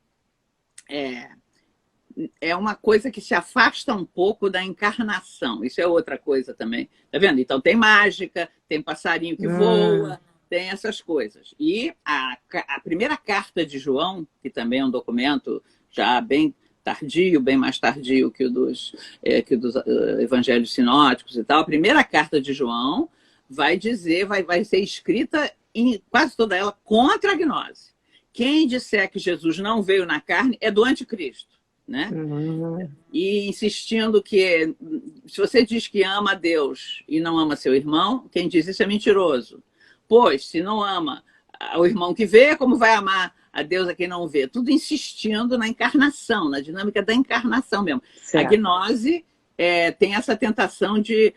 é uma coisa que se afasta um pouco da encarnação. Isso é outra coisa também. Tá vendo? Então, tem mágica, tem passarinho que voa, tem essas coisas. E a primeira carta de João, que também é um documento já bem tardio, bem mais tardio que o dos evangelhos sinóticos e tal, a primeira carta de João vai ser escrita, em quase toda ela, contra a gnose. Quem disser que Jesus não veio na carne é do anticristo, né? E insistindo que, se você diz que ama a Deus e não ama seu irmão, quem diz isso é mentiroso. Pois, se não ama o irmão que vê, como vai amar a Deus a quem não vê? Tudo insistindo na encarnação, na dinâmica da encarnação mesmo. Certo. A gnose tem essa tentação de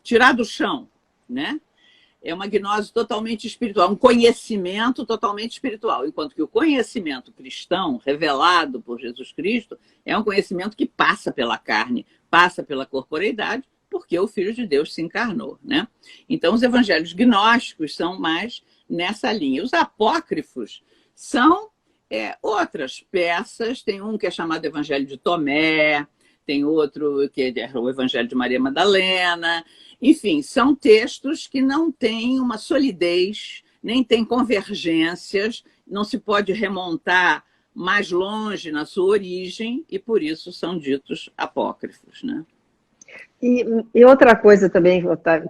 tirar do chão, né? É uma gnose totalmente espiritual, um conhecimento totalmente espiritual, enquanto que o conhecimento cristão, revelado por Jesus Cristo, é um conhecimento que passa pela carne, passa pela corporeidade, porque o Filho de Deus se encarnou, né? Então, os evangelhos gnósticos são mais nessa linha. Os apócrifos são outras peças. Tem um que é chamado Evangelho de Tomé, tem outro que é o Evangelho de Maria Madalena. Enfim, são textos que não têm uma solidez, nem têm convergências, não se pode remontar mais longe na sua origem e, por isso, são ditos apócrifos, né? E outra coisa também,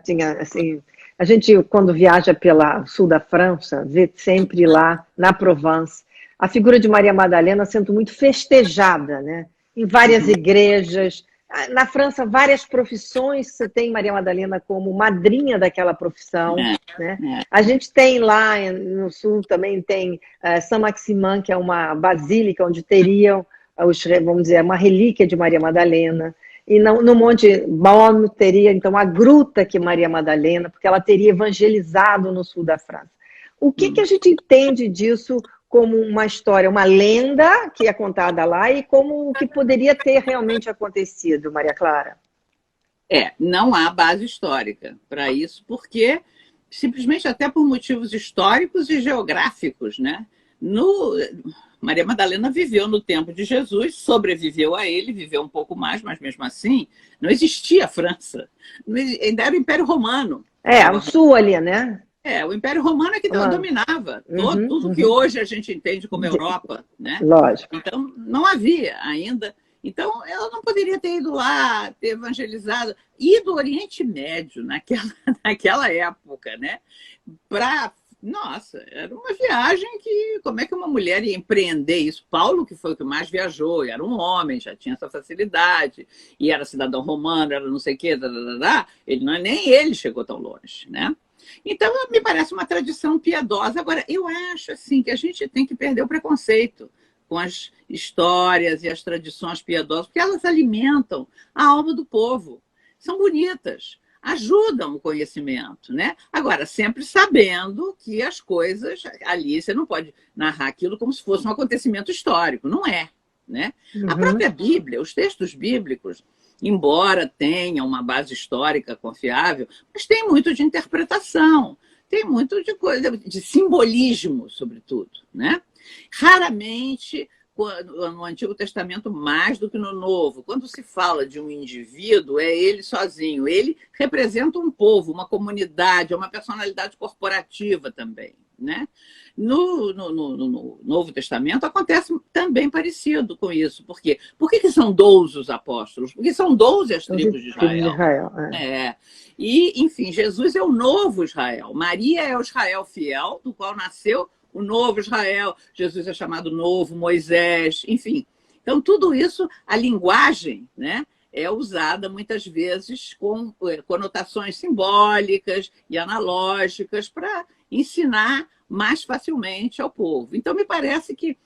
tinha assim, a gente, quando viaja pelo sul da França, vê sempre lá, na Provence, a figura de Maria Madalena sendo muito festejada, né? Em várias igrejas. Na França, várias profissões, você tem Maria Madalena como madrinha daquela profissão, né? A gente tem lá no sul, também tem Saint-Maximin, que é uma basílica onde teriam, vamos dizer, uma relíquia de Maria Madalena. E no Monte Baume teria, então, a gruta que Maria Madalena, porque ela teria evangelizado no sul da França. O que a gente entende disso como uma história, uma lenda que é contada lá e como o que poderia ter realmente acontecido, Maria Clara? Não há base histórica para isso, porque simplesmente até por motivos históricos e geográficos, né? Maria Madalena viveu no tempo de Jesus, sobreviveu a ele, viveu um pouco mais, mas mesmo assim não existia a França. Ainda era o Império Romano. O sul ali, né? O Império Romano é que dominava tudo que hoje a gente entende como Europa, né? Lógico. Então, não havia ainda. Então, ela não poderia ter ido lá, ter evangelizado. E do Oriente Médio, naquela época, né? Nossa, era uma viagem que... Como é que uma mulher ia empreender isso? Paulo, que foi o que mais viajou, era um homem, já tinha essa facilidade, e era cidadão romano, era não sei o quê, nem ele chegou tão longe, né? Então, me parece uma tradição piedosa. Agora, eu acho assim, que a gente tem que perder o preconceito com as histórias e as tradições piedosas, porque elas alimentam a alma do povo. São bonitas, ajudam o conhecimento, né? Agora, sempre sabendo que as coisas ali, você não pode narrar aquilo como se fosse um acontecimento histórico. Não é, né? A própria Bíblia, os textos bíblicos, embora tenham uma base histórica confiável, mas tem muito de interpretação, tem muito de coisa, de simbolismo, sobretudo, né? Raramente, no Antigo Testamento, mais do que no Novo, quando se fala de um indivíduo, é ele sozinho. Ele representa um povo, uma comunidade, uma personalidade corporativa também, né? No Novo Testamento acontece também parecido com isso. Por quê? Por que são 12 os apóstolos? Porque são 12 as tribos de Israel. E, enfim, Jesus é o novo Israel. Maria é o Israel fiel, do qual nasceu o novo Israel. Jesus é chamado novo Moisés, enfim. Então, tudo isso, a linguagem, né, é usada muitas vezes com conotações simbólicas e analógicas para ensinar mais facilmente ao povo. Então, me parece que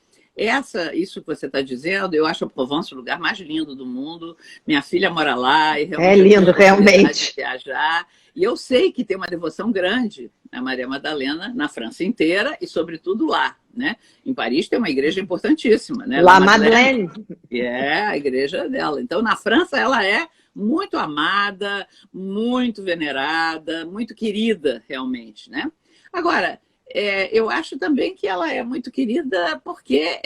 isso que você está dizendo, eu acho a Provence o lugar mais lindo do mundo. Minha filha mora lá e realmente é lindo, realmente. Viajar. E eu sei que tem uma devoção grande a Maria Madalena na França inteira e, sobretudo, lá. Né? Em Paris tem uma igreja importantíssima. Né? La Madeleine. É a igreja dela. Então, na França, ela é muito amada, muito venerada, muito querida, realmente. Né? Agora, eu acho também que ela é muito querida porque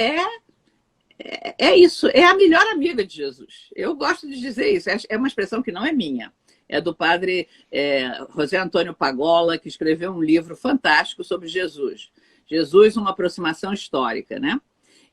é isso, é a melhor amiga de Jesus. Eu gosto de dizer isso, é uma expressão que não é minha. É do padre José Antônio Pagola, que escreveu um livro fantástico sobre Jesus. Jesus, uma aproximação histórica, né?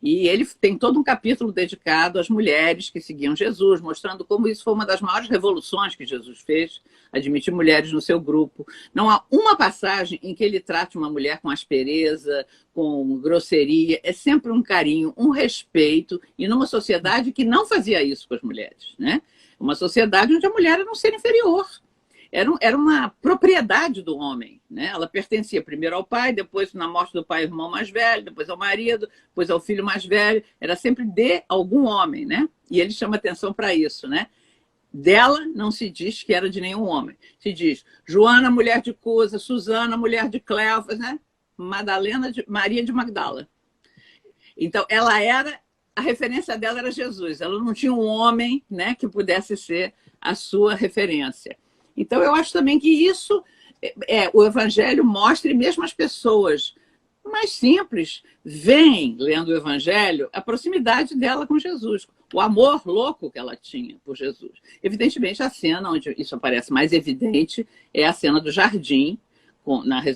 E ele tem todo um capítulo dedicado às mulheres que seguiam Jesus, mostrando como isso foi uma das maiores revoluções que Jesus fez, admitir mulheres no seu grupo. Não há uma passagem em que ele trate uma mulher com aspereza, com grosseria. É sempre um carinho, um respeito, e numa sociedade que não fazia isso com as mulheres, né? Uma sociedade onde a mulher era um ser inferior. Era uma propriedade do homem, né? Ela pertencia primeiro ao pai, depois, na morte do pai, ao irmão mais velho, depois ao marido, depois ao filho mais velho. Era sempre de algum homem, né? E ele chama atenção para isso, né? Dela não se diz que era de nenhum homem. Se diz Joana, mulher de Cusa, Susana, mulher de Cleofas, né? Maria de Magdala. Então, a referência dela era Jesus. Ela não tinha um homem, né, que pudesse ser a sua referência. Então, eu acho também que isso, o Evangelho mostra, e mesmo as pessoas mais simples veem, lendo o Evangelho, a proximidade dela com Jesus, o amor louco que ela tinha por Jesus. Evidentemente, a cena onde isso aparece mais evidente é a cena do jardim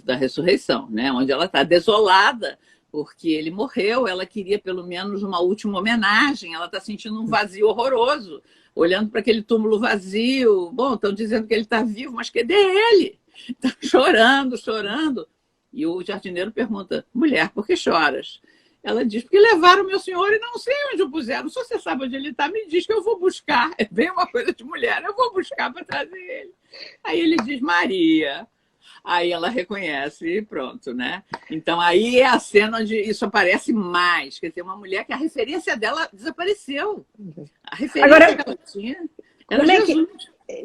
da ressurreição, né? Onde ela está desolada porque ele morreu, ela queria pelo menos uma última homenagem, ela está sentindo um vazio horroroso, olhando para aquele túmulo vazio. Bom, estão dizendo que ele está vivo, mas cadê ele? Está chorando, chorando. E o jardineiro pergunta, mulher, por que choras? Ela diz, porque levaram meu senhor e não sei onde o puseram. Se você sabe onde ele está, me diz que eu vou buscar. É bem uma coisa de mulher, eu vou buscar para trazer ele. Aí ele diz, Maria. Aí ela reconhece e pronto, né? Então aí é a cena onde isso aparece mais. Quer dizer, uma mulher que a referência dela desapareceu. A referência Agora, que ela tinha era Jesus.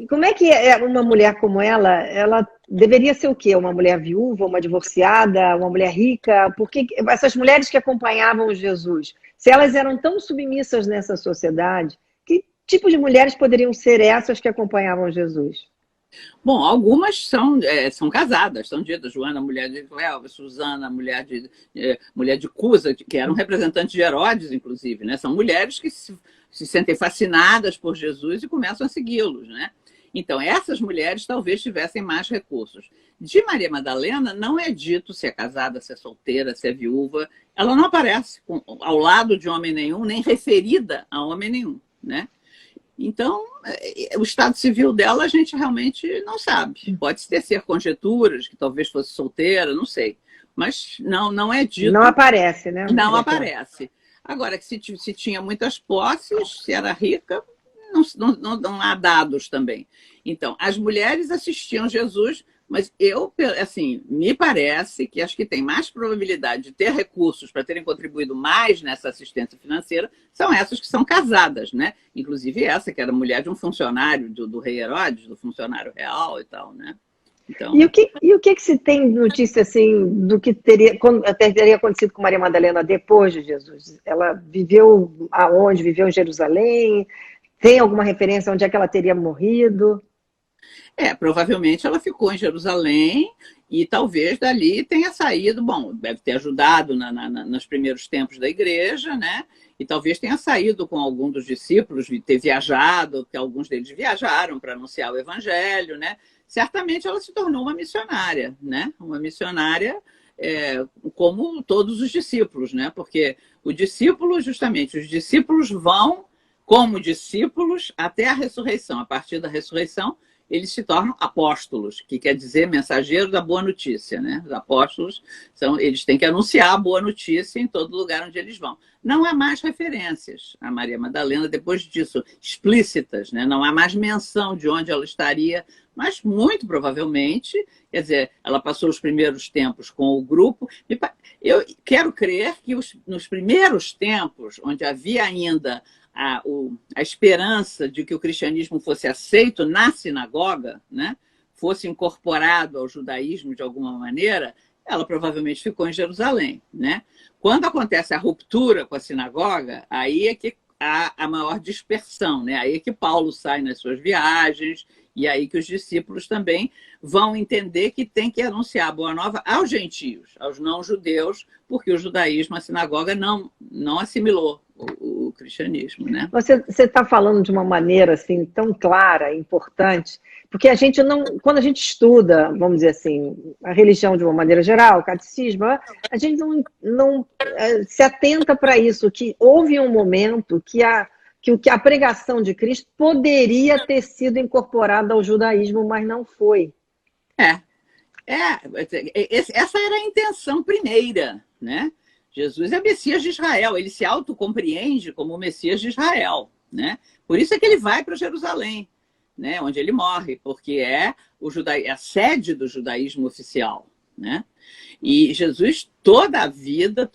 Como é que uma mulher como ela deveria ser o quê? Uma mulher viúva, uma divorciada, uma mulher rica? Porque essas mulheres que acompanhavam Jesus, se elas eram tão submissas nessa sociedade, que tipo de mulheres poderiam ser essas que acompanhavam Jesus? Bom, algumas são casadas, são ditas Joana, mulher de Cleópatra, Susana, mulher de Cusa, que eram representantes de Herodes, inclusive, né? São mulheres que se sentem fascinadas por Jesus e começam a segui-los, né? Então, essas mulheres talvez tivessem mais recursos. De Maria Madalena, não é dito se é casada, se é solteira, se é viúva. Ela não aparece ao lado de homem nenhum, nem referida a homem nenhum, né? Então, o estado civil dela a gente realmente não sabe. Pode ser conjecturas, que talvez fosse solteira, não sei. Mas não é dito. Não aparece, né? Não aparece. Agora, que se tinha muitas posses, se era rica, não há dados também. Então, as mulheres assistiam Jesus, mas me parece que as que têm mais probabilidade de ter recursos para terem contribuído mais nessa assistência financeira são essas que são casadas, né? Inclusive essa, que era mulher de um funcionário do rei Herodes, do funcionário real e tal, né? Então... E o que se tem notícia assim do que teria acontecido com Maria Madalena depois de Jesus? Ela viveu aonde? Viveu em Jerusalém? Tem alguma referência onde é que ela teria morrido? Provavelmente ela ficou em Jerusalém e talvez dali tenha saído, bom, deve ter ajudado nos primeiros tempos da igreja, né? E talvez tenha saído com algum dos discípulos, ter viajado, que alguns deles viajaram para anunciar o evangelho, né? Certamente ela se tornou uma missionária, né? Uma missionária como todos os discípulos, né? Porque os discípulos vão como discípulos até a ressurreição. A partir da ressurreição, eles se tornam apóstolos, que quer dizer mensageiros da boa notícia, né? Os apóstolos eles têm que anunciar a boa notícia em todo lugar onde eles vão. Não há mais referências a Maria Madalena depois disso, explícitas, né? Não há mais menção de onde ela estaria, mas muito provavelmente, quer dizer, ela passou os primeiros tempos com o grupo. Eu quero crer que nos primeiros tempos, onde havia ainda a esperança de que o cristianismo fosse aceito na sinagoga, né, fosse incorporado ao judaísmo de alguma maneira, ela provavelmente ficou em Jerusalém, né? Quando acontece a ruptura com a sinagoga, aí é que há a maior dispersão, né? Aí é que Paulo sai nas suas viagens, e aí que os discípulos também vão entender que tem que anunciar a boa nova aos gentios, aos não-judeus, porque o judaísmo, a sinagoga, não assimilou o cristianismo, né? Você está falando de uma maneira assim tão clara, importante, porque a gente não, quando a gente estuda, vamos dizer assim, a religião de uma maneira geral, o catecismo, a gente não se atenta para isso, que houve um momento que a pregação de Cristo poderia ter sido incorporada ao judaísmo, mas não foi. Essa era a intenção primeira, né? Jesus é Messias de Israel, ele se autocompreende como o Messias de Israel, né? Por isso é que ele vai para Jerusalém, né? Onde ele morre, porque é a sede do judaísmo oficial, né? E Jesus, toda a vida,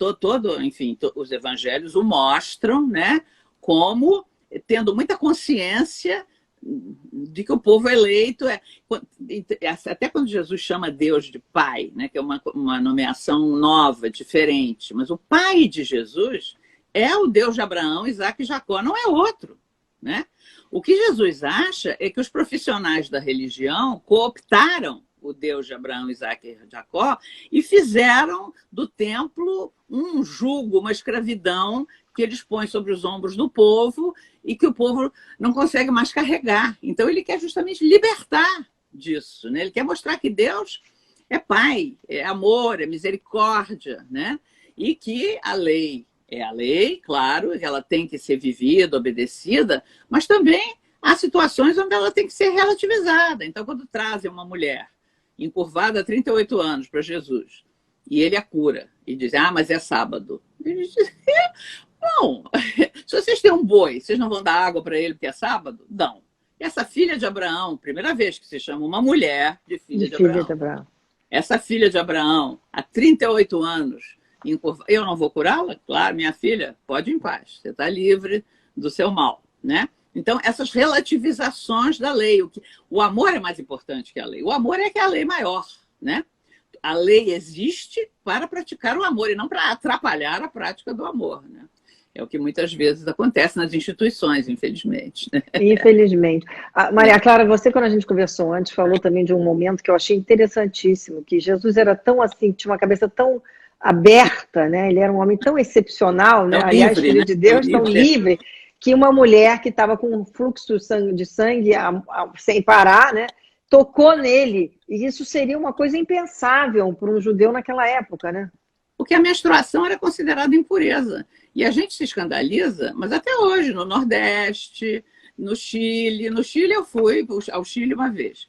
enfim, os evangelhos o mostram, né? Como tendo muita consciência de que o povo eleito até quando Jesus chama Deus de pai, né, que é uma nomeação nova, diferente, mas o pai de Jesus é o Deus de Abraão, Isaac e Jacó, não é outro, né? O que Jesus acha é que os profissionais da religião cooptaram o Deus de Abraão, Isaac e Jacó e fizeram do templo um jugo, uma escravidão que eles põem sobre os ombros do povo e que o povo não consegue mais carregar. Então ele quer justamente libertar disso, né? Ele quer mostrar que Deus é pai, é amor, é misericórdia, né? E que a lei é a lei, claro, ela tem que ser vivida, obedecida, mas também há situações onde ela tem que ser relativizada. Então, quando trazem uma mulher encurvada há 38 anos para Jesus, e ele a cura, e diz, mas é sábado. Ele diz, não, se vocês têm um boi, vocês não vão dar água para ele porque é sábado? Não. Essa filha de Abraão, primeira vez que se chama uma mulher de filha de Abraão. Essa filha de Abraão, há 38 anos, eu não vou curá-la? Claro, minha filha, pode ir em paz, você está livre do seu mal, né? Então, essas relativizações da lei, o amor é mais importante que a lei. O amor é que é a lei maior, né? A lei existe para praticar o amor e não para atrapalhar a prática do amor, né? É o que muitas vezes acontece nas instituições, infelizmente. Né? Infelizmente. Maria Clara, você, quando a gente conversou antes, falou também de um momento que eu achei interessantíssimo, que Jesus era tão assim, tinha uma cabeça tão aberta, né? Ele era um homem tão excepcional, né? Aliás, livre, filho né? de Deus, tão livre, que uma mulher que estava com um fluxo de sangue sem parar, né? Tocou nele. E isso seria uma coisa impensável para um judeu naquela época, né? Porque a menstruação era considerada impureza. E a gente se escandaliza, mas até hoje, no Nordeste, no Chile. No Chile eu fui ao Chile uma vez.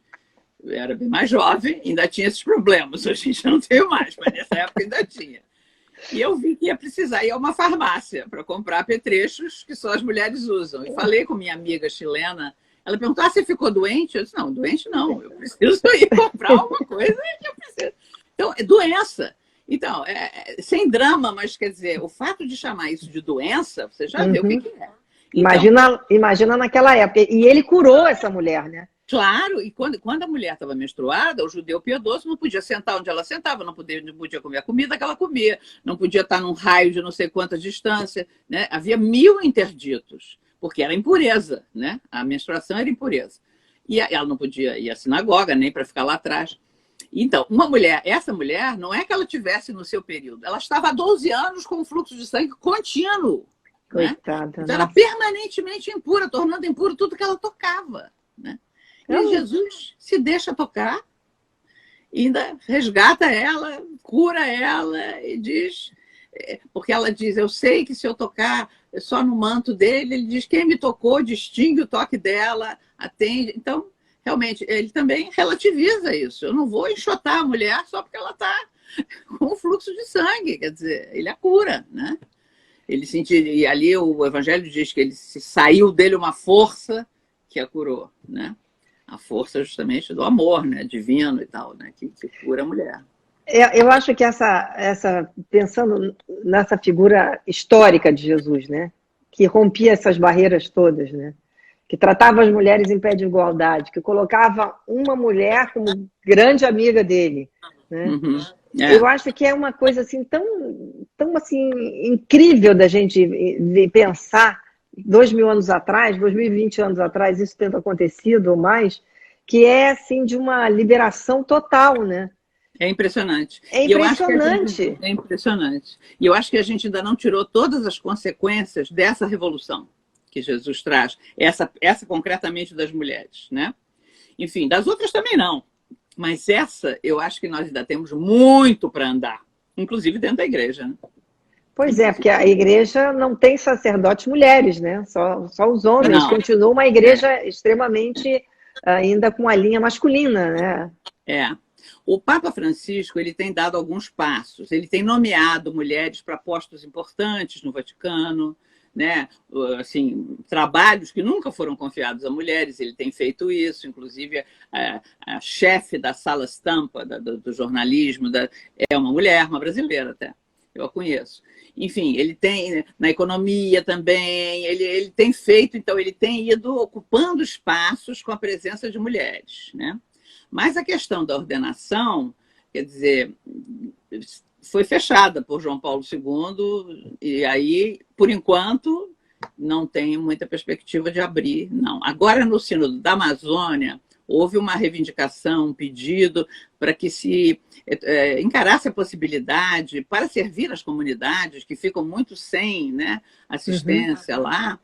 Eu era bem mais jovem, ainda tinha esses problemas. Hoje a gente não tem mais, mas nessa época ainda tinha. E eu vi que ia precisar ir a uma farmácia para comprar apetrechos que só as mulheres usam. E falei com minha amiga chilena. Ela perguntou, você ficou doente? Eu disse, não, doente não. Eu preciso ir comprar uma coisa que eu preciso. Então, é doença. Então, sem drama, mas quer dizer, o fato de chamar isso de doença, você já vê o que é. Então, imagina naquela época. E ele curou essa mulher, né? Claro, e quando a mulher estava menstruada, o judeu piedoso não podia sentar onde ela sentava, não podia comer a comida que ela comia, não podia estar num raio de não sei quanta distância, né? Havia 1000 interditos, porque era impureza, né? A menstruação era impureza. E ela não podia ir à sinagoga, nem para ficar lá atrás. Então, essa mulher, não é que ela tivesse no seu período, ela estava há 12 anos com um fluxo de sangue contínuo. Coitada. Né? Então, era permanentemente impura, tornando impuro tudo que ela tocava. Né? E Jesus se deixa tocar, ainda resgata ela, cura ela e diz... Porque ela diz, eu sei que se eu tocar só no manto dele, ele diz, quem me tocou distingue o toque dela, atende. Então, realmente, ele também relativiza isso. Eu não vou enxotar a mulher só porque ela está com o fluxo de sangue, quer dizer, ele a cura, né? Ele sentiu, e ali o Evangelho diz que ele saiu dele uma força que a curou, né? A força justamente do amor, né? Divino e tal, né? Que cura a mulher. Eu acho que pensando nessa figura histórica de Jesus, né? Que rompia essas barreiras todas, né? Que tratava as mulheres em pé de igualdade, que colocava uma mulher como grande amiga dele, né? Uhum. Eu acho que é uma coisa assim tão assim incrível da gente pensar 2000 anos atrás, 2020 anos atrás, isso tendo acontecido ou mais, que é assim de uma liberação total, né? É impressionante. É impressionante. É impressionante. E eu acho que a gente ainda não tirou todas as consequências dessa revolução que Jesus traz, essa concretamente das mulheres, né? Enfim, das outras também não. Mas essa, eu acho que nós ainda temos muito para andar, inclusive dentro da igreja, né? Pois é, porque a igreja não tem sacerdotes mulheres, né? Só os homens. Não. Continua uma igreja extremamente ainda com a linha masculina, né? É. O Papa Francisco, ele tem dado alguns passos. Ele tem nomeado mulheres para postos importantes no Vaticano, né? Assim, trabalhos que nunca foram confiados a mulheres, ele tem feito isso, inclusive a chefe da sala Stampa do jornalismo é uma mulher, uma brasileira até, eu a conheço. Enfim, ele tem na economia também, ele tem feito, então ele tem ido ocupando espaços com a presença de mulheres, né? Mas a questão da ordenação, quer dizer, foi fechada por João Paulo II, e aí, por enquanto, não tem muita perspectiva de abrir, não. Agora, no Sínodo da Amazônia, houve uma reivindicação, um pedido para que se encarasse a possibilidade, para servir as comunidades que ficam muito sem, né, assistência lá,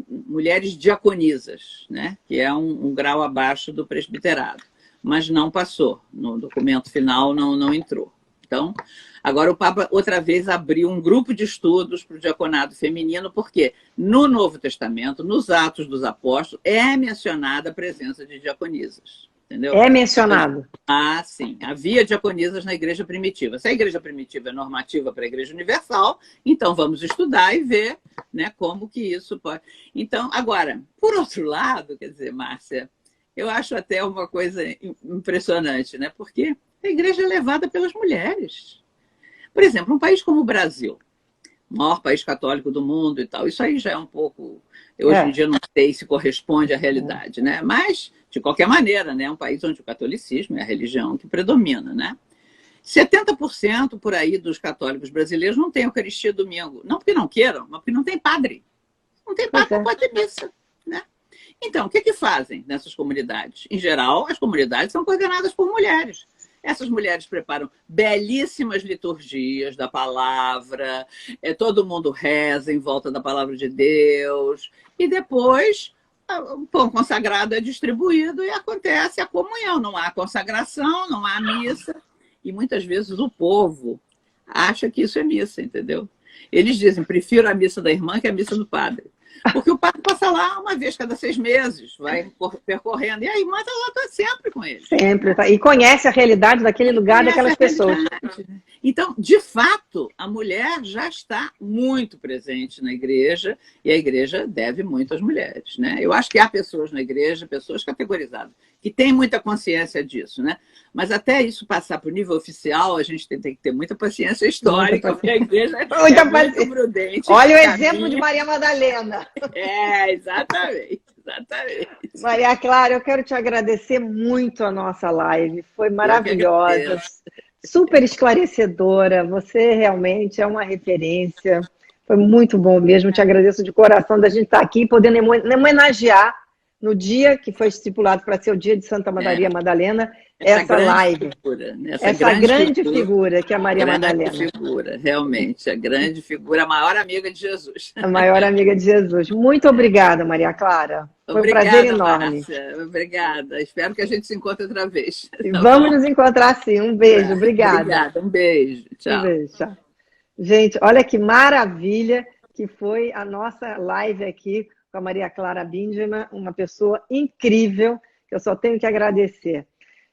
mulheres diaconisas, né, que é um grau abaixo do presbiterado. Mas não passou, no documento final não entrou. Então, agora o Papa outra vez abriu um grupo de estudos para o diaconado feminino, porque no Novo Testamento, nos Atos dos Apóstolos, é mencionada a presença de diaconisas. Entendeu? É mencionado. Sim. Havia diaconisas na igreja primitiva. Se a igreja primitiva é normativa para a igreja universal, então vamos estudar e ver, né, como que isso pode... Então, agora, por outro lado, quer dizer, Márcia, eu acho até uma coisa impressionante, né? Porque a igreja é levada pelas mulheres. Por exemplo, um país como o Brasil, o maior país católico do mundo e tal, isso aí já é um pouco... Hoje em dia não sei se corresponde à realidade, né? Mas, de qualquer maneira, né, é um país onde o catolicismo é a religião que predomina, né? 70% por aí dos católicos brasileiros não têm Eucaristia domingo. Não porque não queiram, mas porque não tem padre. Não tem padre, não pode ter missa, né? Então, o que fazem nessas comunidades? Em geral, as comunidades são coordenadas por mulheres. Essas mulheres preparam belíssimas liturgias da palavra, todo mundo reza em volta da palavra de Deus, e depois o pão consagrado é distribuído e acontece a comunhão. Não há consagração, não há missa, e muitas vezes o povo acha que isso é missa, entendeu? Eles dizem, prefiro a missa da irmã que a missa do padre. Porque o padre passa lá uma vez cada 6 meses, vai percorrendo, e a irmã está lá sempre com ele. Sempre, tá. E conhece a realidade daquele lugar, daquelas pessoas. Então, de fato, a mulher já está muito presente na igreja, e a igreja deve muito às mulheres, né? Eu acho que há pessoas na igreja, pessoas categorizadas, que têm muita consciência disso, né? Mas até isso passar para o nível oficial, a gente tem que ter muita paciência histórica, porque a igreja é muito prudente. Olha o exemplo de Maria Madalena. Exatamente. Maria Clara, eu quero te agradecer muito a nossa live. Foi maravilhosa, super esclarecedora. Você realmente é uma referência. Foi muito bom mesmo. Te agradeço de coração da gente estar aqui podendo homenagear no dia que foi estipulado para ser o dia de Santa Maria Madalena, essa live. Essa grande figura que é a Maria Madalena. Figura, realmente, a grande figura, a maior amiga de Jesus. A maior amiga de Jesus. Muito obrigada, Maria Clara. Foi um prazer enorme. Márcia, obrigada. Espero que a gente se encontre outra vez. Tá Vamos nos encontrar sim. Um beijo. Obrigada. Obrigada. Um beijo. Tchau. Um beijo. Tchau. Gente, olha que maravilha que foi a nossa live aqui com a Maria Clara Bindman, uma pessoa incrível, que eu só tenho que agradecer.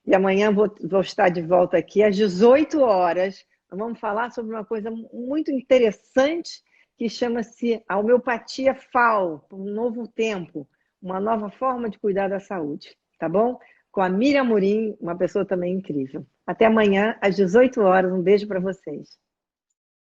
E amanhã vou estar de volta aqui às 18 horas. Vamos falar sobre uma coisa muito interessante que chama-se a homeopatia FAO, um novo tempo, uma nova forma de cuidar da saúde, tá bom? Com a Miriam Amorim, uma pessoa também incrível. Até amanhã, às 18 horas. Um beijo para vocês.